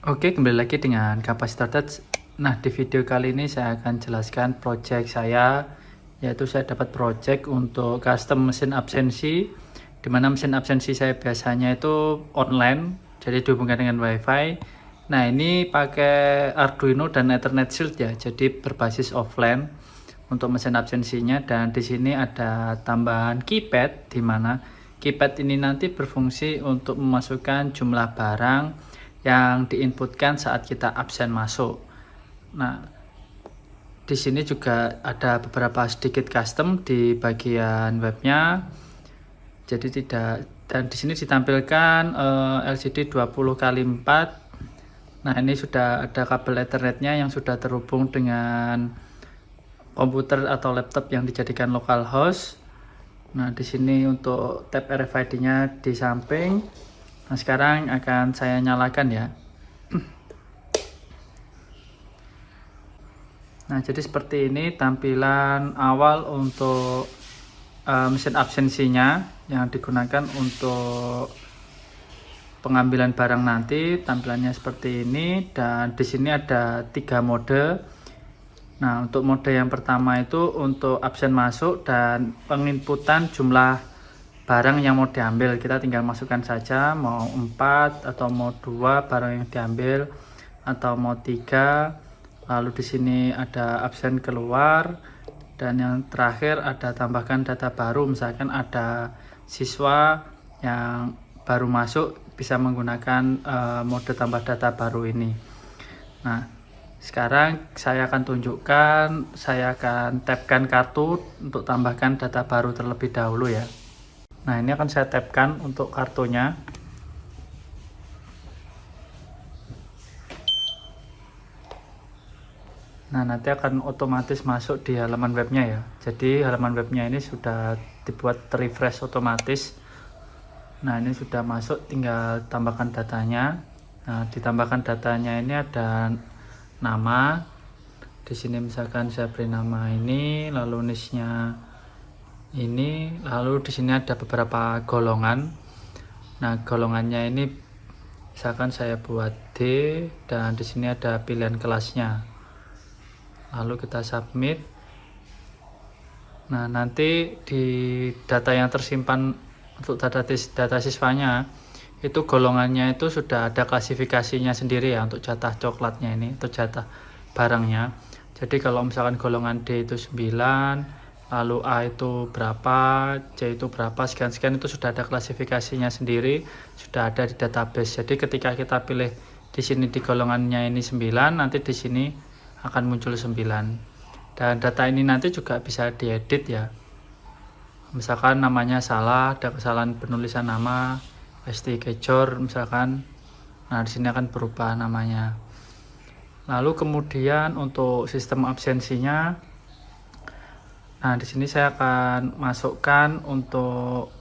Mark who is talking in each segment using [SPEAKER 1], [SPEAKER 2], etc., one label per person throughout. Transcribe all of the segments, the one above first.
[SPEAKER 1] Oke, kembali lagi dengan Kapasitor Touch. Nah, di video kali ini saya akan jelaskan project saya, yaitu saya dapat project untuk custom mesin absensi, di mana mesin absensi saya biasanya itu online, jadi dihubungkan dengan WiFi. Nah, ini pakai Arduino dan Ethernet Shield ya, jadi berbasis offline untuk mesin absensinya. Dan di sini ada tambahan keypad, di mana keypad ini nanti berfungsi untuk memasukkan jumlah barang yang diinputkan saat kita absen masuk. Nah, di sini juga ada beberapa sedikit custom di bagian webnya. Jadi dan di sini ditampilkan LCD 20x4. Nah, ini sudah ada kabel Ethernetnya yang sudah terhubung dengan komputer atau laptop yang dijadikan local host. Nah, di sini untuk tab RFID-nya di samping. Nah, sekarang akan saya nyalakan ya. Nah, jadi seperti ini tampilan awal untuk mesin absensinya yang digunakan untuk pengambilan barang nanti. Tampilannya seperti ini, dan di sini ada 3 mode. Nah, untuk mode yang pertama itu untuk absen masuk dan penginputan jumlah barang yang mau diambil. Kita tinggal masukkan saja mau 4 atau mau 2 barang yang diambil, atau mau 3. Lalu di sini ada absen keluar, dan yang terakhir ada tambahkan data baru. Misalkan ada siswa yang baru masuk, bisa menggunakan mode tambah data baru ini. Nah, sekarang saya akan tunjukkan, saya akan tapkan kartu untuk tambahkan data baru terlebih dahulu ya. Nah, ini akan saya tapkan untuk kartunya. Nah, nanti akan otomatis masuk di halaman webnya ya. Jadi halaman webnya ini sudah dibuat refresh otomatis. Nah, ini sudah masuk, tinggal tambahkan datanya. Nah, ditambahkan datanya ini ada nama. Di sini misalkan saya beri nama ini, lalu niche-nya ini, lalu di sini ada beberapa golongan. Nah, golongannya ini misalkan saya buat D, dan di sini ada pilihan kelasnya. Lalu kita submit. Nah, nanti di data yang tersimpan untuk data siswanya itu golongannya itu sudah ada klasifikasinya sendiri ya, untuk jatah coklatnya ini, atau jatah barangnya. Jadi kalau misalkan golongan D itu 9, lalu A itu berapa, C itu berapa, sekian-sekian, itu sudah ada klasifikasinya sendiri, sudah ada di database. Jadi ketika kita pilih di sini di golongannya ini 9, nanti di sini akan muncul 9. Dan data ini nanti juga bisa diedit ya. Misalkan namanya salah, ada kesalahan penulisan nama, ST Kejor misalkan. Nah, di sini akan berubah namanya. Lalu kemudian untuk sistem absensinya, nah di sini saya akan masukkan untuk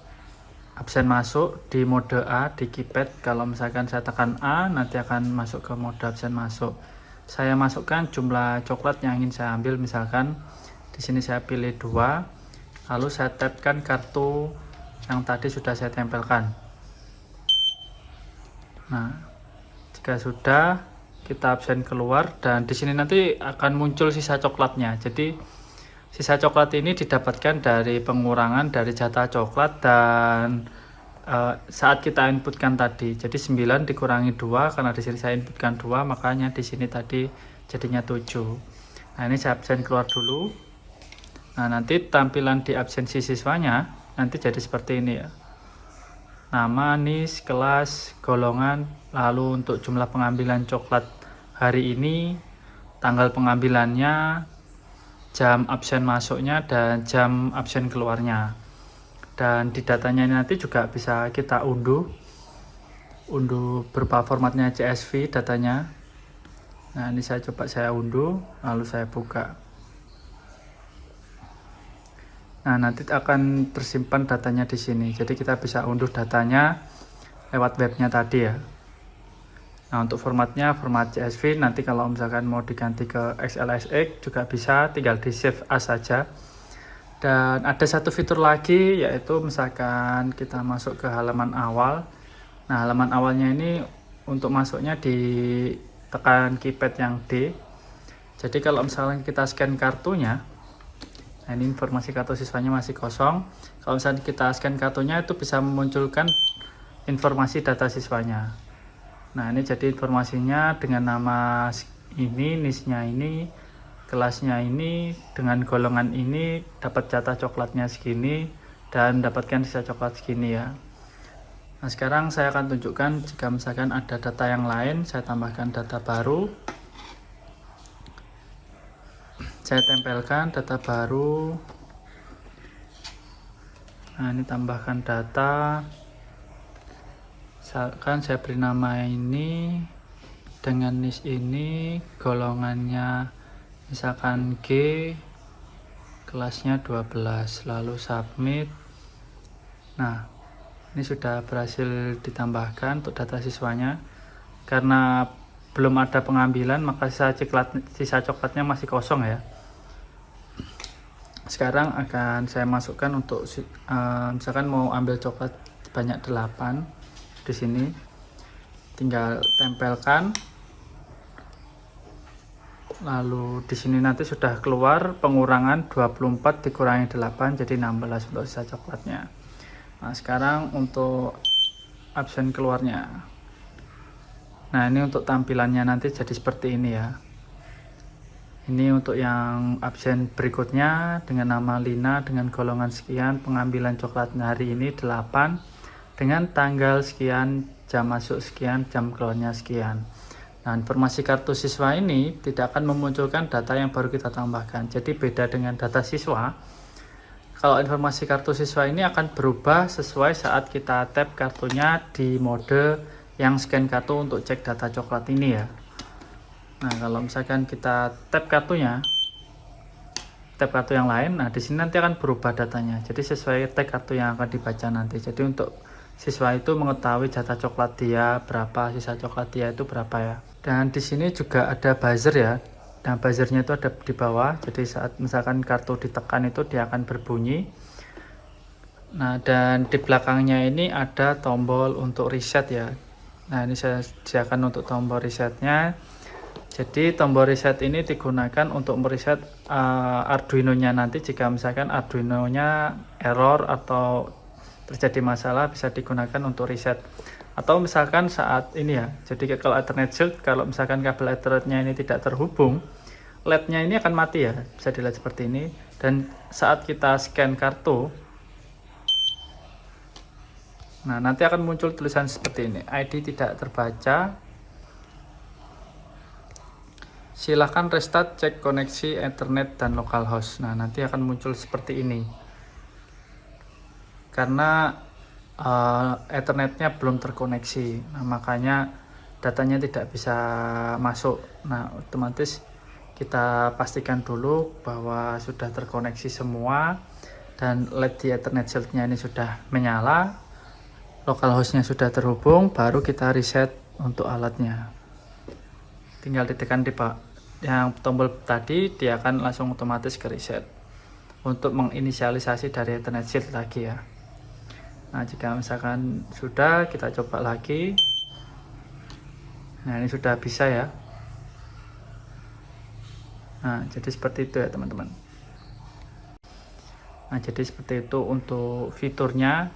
[SPEAKER 1] absen masuk di mode A di keypad. Kalau misalkan saya tekan A, nanti akan masuk ke mode absen masuk. Saya masukkan jumlah coklat yang ingin saya ambil, misalkan di sini saya pilih 2, lalu saya tapkan kartu yang tadi sudah saya tempelkan. Nah, jika sudah, kita absen keluar, dan di sini nanti akan muncul sisa coklatnya. Jadi sisa coklat ini didapatkan dari pengurangan dari jatah coklat dan saat kita inputkan tadi. Jadi 9 dikurangi 2, karena di sini saya inputkan 2, makanya di sini tadi jadinya 7. Nah, ini saya absen keluar dulu. Nah, nanti tampilan di absensi siswanya nanti jadi seperti ini ya. Nama, NIS, kelas, golongan, lalu untuk jumlah pengambilan coklat hari ini, tanggal pengambilannya, jam absen masuknya, dan jam absen keluarnya. Dan di datanya ini nanti juga bisa kita unduh berupa formatnya CSV datanya. Nah, ini saya coba saya unduh, lalu saya buka. Nah, nanti akan tersimpan datanya di sini. Jadi kita bisa unduh datanya lewat webnya tadi ya. Nah, untuk formatnya format CSV. Nanti kalau misalkan mau diganti ke XLSX juga bisa, tinggal di save as saja. Dan ada satu fitur lagi, yaitu misalkan kita masuk ke halaman awal. Nah, halaman awalnya ini untuk masuknya ditekan keypad yang D. Jadi kalau misalnya kita scan kartunya, nah ini informasi kartu siswanya masih kosong. Kalau misalnya kita scan kartunya, itu bisa memunculkan informasi data siswanya. Nah ini jadi informasinya dengan nama ini, NIS-nya ini, kelasnya ini, dengan golongan ini, dapat jatah coklatnya segini, dan dapatkan sisa coklat segini ya. Nah sekarang saya akan tunjukkan jika misalkan ada data yang lain, saya tambahkan data baru. Saya tempelkan data baru. Nah ini tambahkan data. Misalkan saya beri nama ini dengan NIS ini, golongannya misalkan G, kelasnya 12, lalu submit. Nah ini sudah berhasil ditambahkan untuk data siswanya. Karena belum ada pengambilan, maka sisa coklatnya masih kosong ya. Sekarang akan saya masukkan untuk misalkan mau ambil coklat banyak 8 di sini, tinggal tempelkan. Lalu di sini nanti sudah keluar pengurangan 24 dikurangi 8 jadi 16 untuk sisa coklatnya. Nah sekarang untuk absen keluarnya. Nah ini untuk tampilannya nanti jadi seperti ini ya. Ini untuk yang absen berikutnya dengan nama Lina dengan golongan sekian, pengambilan coklat hari ini 8 dengan tanggal sekian, jam masuk sekian, jam keluarnya sekian. Nah informasi kartu siswa ini tidak akan memunculkan data yang baru kita tambahkan. Jadi beda dengan data siswa, kalau informasi kartu siswa ini akan berubah sesuai saat kita tap kartunya di mode yang scan kartu untuk cek data coklat ini ya. Nah kalau misalkan kita tap kartunya, tap kartu yang lain, nah di sini nanti akan berubah datanya. Jadi sesuai tag kartu yang akan dibaca nanti. Jadi untuk siswa itu mengetahui jatah coklat dia berapa, sisa coklat dia itu berapa ya. Dan di sini juga ada buzzer ya. Nah buzzernya itu ada di bawah. Jadi saat misalkan kartu ditekan itu dia akan berbunyi. Nah dan di belakangnya ini ada tombol untuk reset ya. Nah ini saya sediakan untuk tombol resetnya. Jadi tombol reset ini digunakan untuk mereset Arduino-nya nanti jika misalkan Arduino-nya error atau terjadi masalah, bisa digunakan untuk reset. Atau misalkan saat ini ya, jadi kalau Ethernet shield, kalau misalkan kabel Ethernet-nya ini tidak terhubung, LED-nya ini akan mati ya, bisa dilihat seperti ini. Dan saat kita scan kartu, nah nanti akan muncul tulisan seperti ini, ID tidak terbaca, silahkan restart, cek koneksi Ethernet dan localhost. Nah nanti akan muncul seperti ini karena Ethernetnya belum terkoneksi. Nah makanya datanya tidak bisa masuk. Nah otomatis kita pastikan dulu bahwa sudah terkoneksi semua dan LED di Ethernet shieldnya ini sudah menyala, localhostnya sudah terhubung, baru kita reset untuk alatnya. Tinggal ditekan di yang tombol tadi, dia akan langsung otomatis ke reset untuk menginisialisasi dari Ethernet shield lagi ya. Nah jika misalkan sudah, kita coba lagi. Nah ini sudah bisa ya. Nah jadi seperti itu ya teman-teman. Nah jadi seperti itu untuk fiturnya.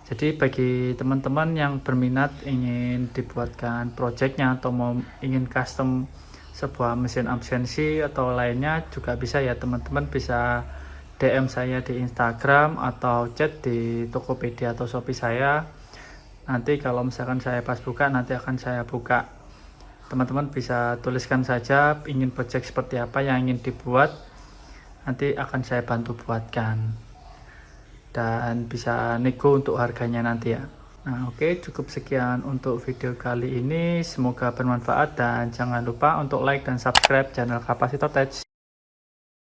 [SPEAKER 1] Jadi bagi teman-teman yang berminat ingin dibuatkan projectnya atau mau ingin custom sebuah mesin absensi atau lainnya juga bisa ya teman-teman, bisa DM saya di Instagram atau chat di Tokopedia atau Shopee saya. Nanti kalau misalkan saya pas buka, nanti akan saya buka. Teman-teman bisa tuliskan saja ingin project seperti apa yang ingin dibuat, nanti akan saya bantu buatkan. Dan bisa nego untuk harganya nanti ya. Nah oke, cukup sekian untuk video kali ini, semoga bermanfaat dan jangan lupa untuk like dan subscribe channel Kapasitor Tech.